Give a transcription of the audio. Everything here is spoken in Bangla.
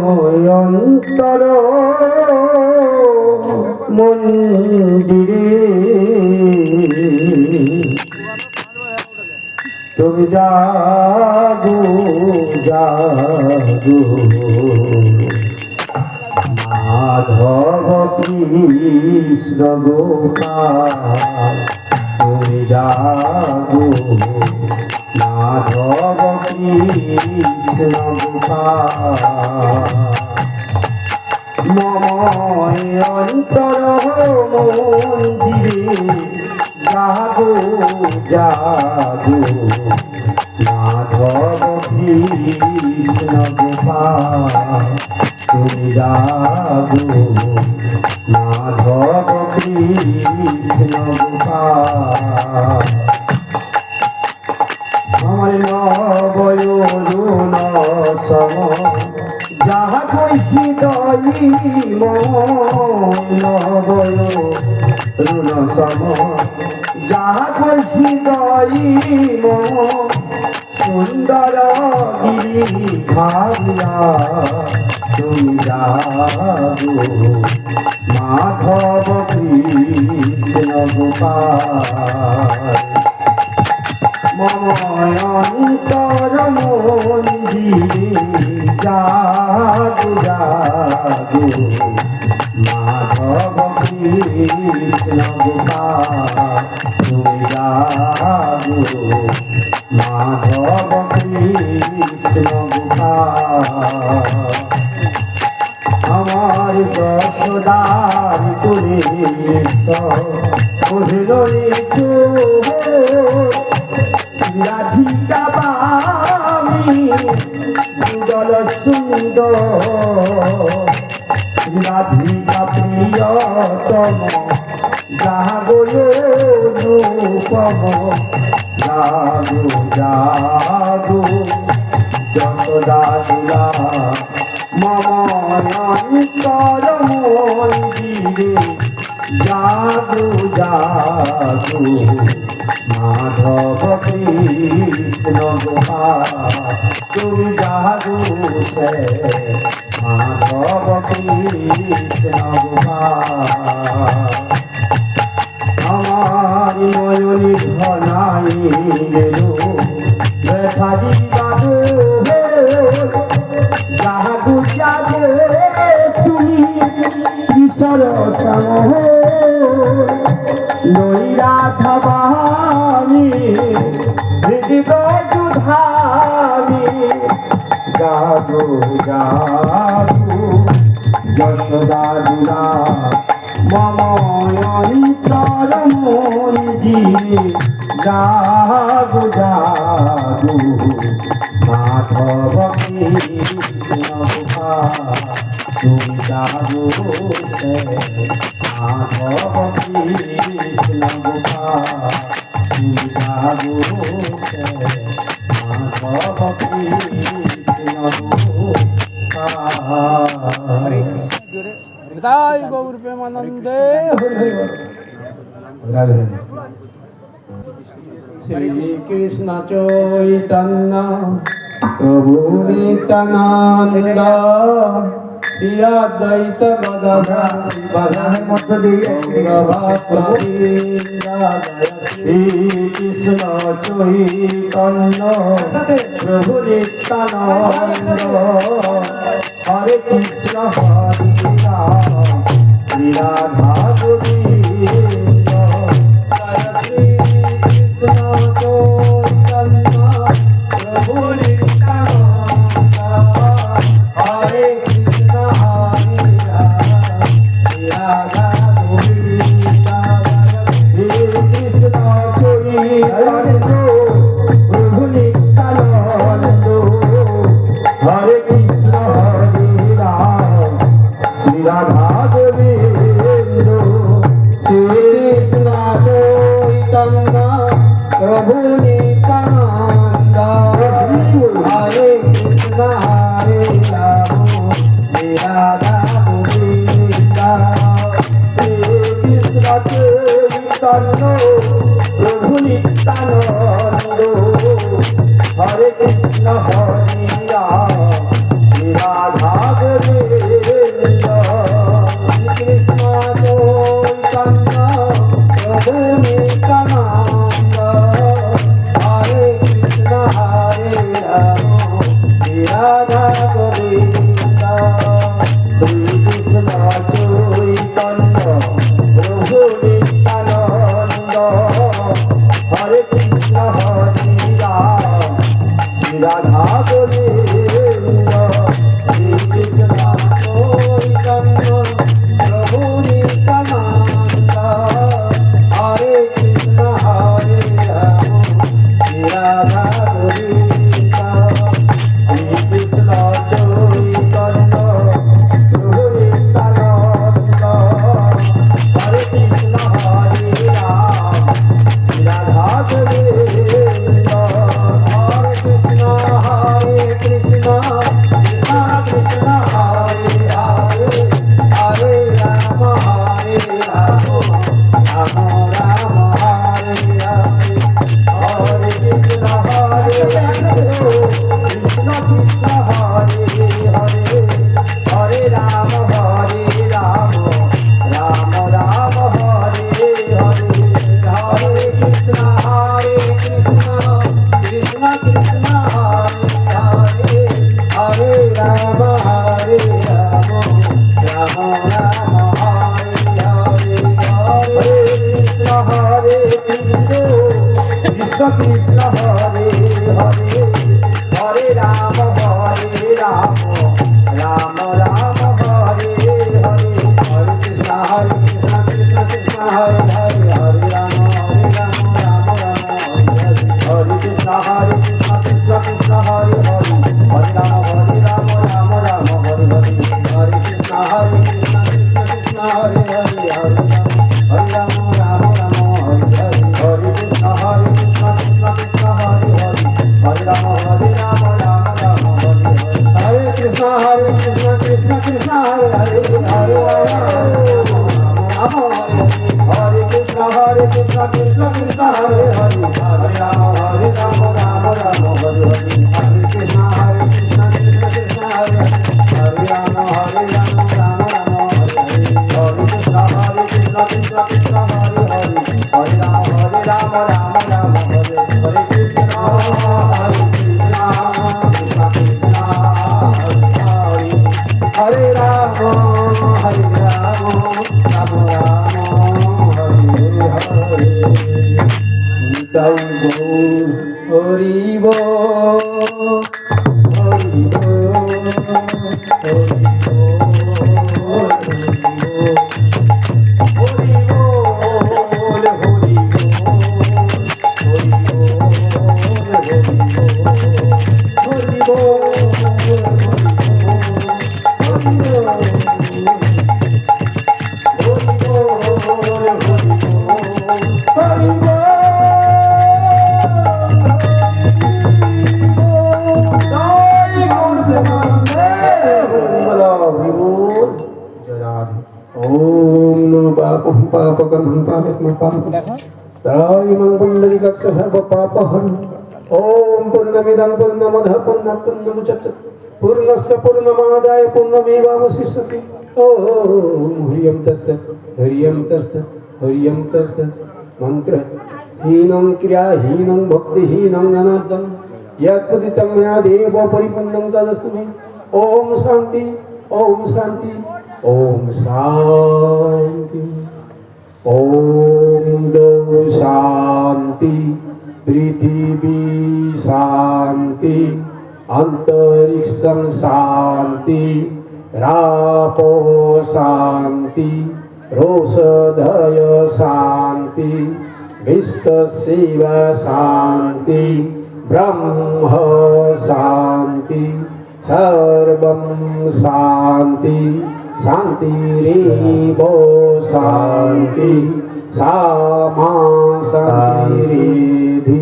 মময়ন্তর মন্দিরে তুমি জাগো জাগো মাধব কৃষ্ণ গোপাল তুমি জাগো মাধব কৃষ্ণ গোপাল মময় অন্তর মন্দিরে জাগো জাগো মাধব কৃষ্ণ গোপাল তুমি জাগো মাধব কৃষ্ণ গোপাল আমার নবয়রুণ সম যাহা কইছি দই নবয়রুণ সম যাহা কইছি দই সুন্দর গিরি ভাবিয়া তুমি জাগো মাধব কৃষ্ণ গোপাল মময় অন্তর মন্দিরে জাগো জাগো মাধব কৃষ্ণ গোপাল তুমি জাগো মাধব কৃষ্ণ গোপাল আমার যশোদার করে কহিল রাধিকা পামি যুগল সুন্দর রাধিকা প্রিয়তম জাগো রূপম জাগো জাগো যশোদা দুলা মময় অন্তর মন্দিরে জাগো জাগো মাধব কৃষ্ণ গোপাল তুমি জাগো সে মাধব কৃষ্ণ গোপাল আমার নয়নি ঘনাই ব্যথা দিবাগো জাগো জাগে তুমি ঈশ্বর সম নৈরাধবামি হৃদয়ুধামি জাগো জাগো যশোদাদুলা মময় অন্তর মন্দিরে জাগো জাগো মাধব কৃষ্ণ গোপাল তুমি জাগো সে মাধব কৃষ্ণ গোপাল তুমি জাগো সে মাধব কৃষ্ণ গোপাল তাই গৌর প্রেমানন্দে শ্রী কৃষ্ণ চৈতন্য প্রভু নিত্যানন্দ দ্বৈত গদাধর মধ্য দিয়ে শ্রী কৃষ্ণ চৈতন্য প্রভু নিত্যানন্দ হরে কৃষ্ণ হরে রাম শ্রী রাধা গোবিন্দ জয় শ্রী কৃষ্ণ চৈতন্য প্রভু নিত্যানন্দ হরে কৃষ্ণ হরে রাম শ্রী রাধা গোবিন্দ শ্রী কৃষ্ণ চৈতন্য প্রভু নিত্যানন্দ হরে কৃষ্ণ হরে রাম শ্রী রাধা গোবিন্দ শ্রী কৃষ্ণ চৈতন্য প্রভু নিত্যানন্দ হরে কৃষ্ণ হরে রাম শ্রী রাধা গোবিন্দ শ্রী কৃষ্ণ চৈতন্য প্রভু নিত্যানন্দ কৃষ্ণ হরে রাম শ্রী রাধা গোবিন্দ কৃষ্ণ চৈতন্য প্রভু নিত্যানন্দ হরে কৃষ্ণ হরে রাম শ্রী রাধা গোবিন্দ শ্রী কৃষ্ণ চৈতন্য প্রভু নিত্যানন্দ হরে কৃষ্ণ হরে রাম শ্রী রাধা গোবিন্দ শ্রী কৃষ্ণ চৈতন্য প্রভু নিত্যানন্দ হরে কৃষ্ণ হরে রাম শ্রী রাধা গোবিন্দ শ্রী কৃষ্ণ চৈতন্য প্রভু নিত্যানন্দ হরে কৃষ্ণ হরে রাম শ্রী রাধা গোবিন্দ হরে কৃষ্ণ কৃষ্ণ কৃষ্ণ হরে হরে হরে রাম রাম রাম হরে হরে হরে কৃষ্ণ কৃষ্ণ কৃষ্ণ হরে হরে হরে রাম রাম রাম হরে হরে হরে কৃষ্ণ কৃষ্ণ কৃষ্ণ কৃষ্ণ হরে হরে হরে রাম রাম রাম হরে হরে হরে কৃষ্ণ কৃষ্ণ কৃষ্ণ কৃষ্ণ হরে হরে হরে রাম রাম রাম হরে হরে হরে কৃষ্ণ কৃষ্ণ কৃষ্ণ হরে হরে হরে রাম রাম রাম হরে হরে কৃষ্ণ কৃষ্ণ কৃষ্ণ হরে হরে হরে রাম রাম রাম হরে হরে হরে কৃষ্ণ কৃষ্ণ কৃষ্ণ হরে হরে হরে রাম রাম রাম হরে হরে হরে কৃষ্ণ কৃষ্ণ কৃষ্ণ হরে হরে হরে রাম রাম রাম হরে হরে কৃষ্ণ কৃষ্ণ কৃষ্ণ হরে হরে হরে রাম হরে কৃষ্ণ কৃষ্ণ কৃষ্ণ হরে হরে হরে রাম রাম রাম হরে হরে হরে কৃষ্ণ কৃষ্ণ কৃষ্ণ হরে হরে রাম রাম রাম হরে হরে হরে কৃষ্ণ কৃষ্ণ কৃষ্ণ হরে হরে হরে রাম রাম রাম হরে হরে কৃষ্ণ কৃষ্ণ কৃষ্ণ হরে হরে রাম রাম রাম হরে হরে তাই গৌর হরিব হরিব ओम पूर्णमिदं पूर्णमदः पूर्णात् पूर्णमुदच्यते पूर्णस्य पूर्णमादाय पूर्णमेवावशिष्यते ओम ह्रियं तस्य मंत्र हीनं क्रियाहीनं भक्तिहीनं जनार्दन यत्पदितं मया देव परिपूर्णं तदस्तु मे ओम शांति ओम शांति ओम शांति ओम दो शांति पृथिवी शांति अंतरिक्षं शांति रापो शांति रोषधय शांति विष्णुशिव शांति ब्रह्म शांति सर्वं शांति शांतिरेव शांति सा मा शांतिरेधि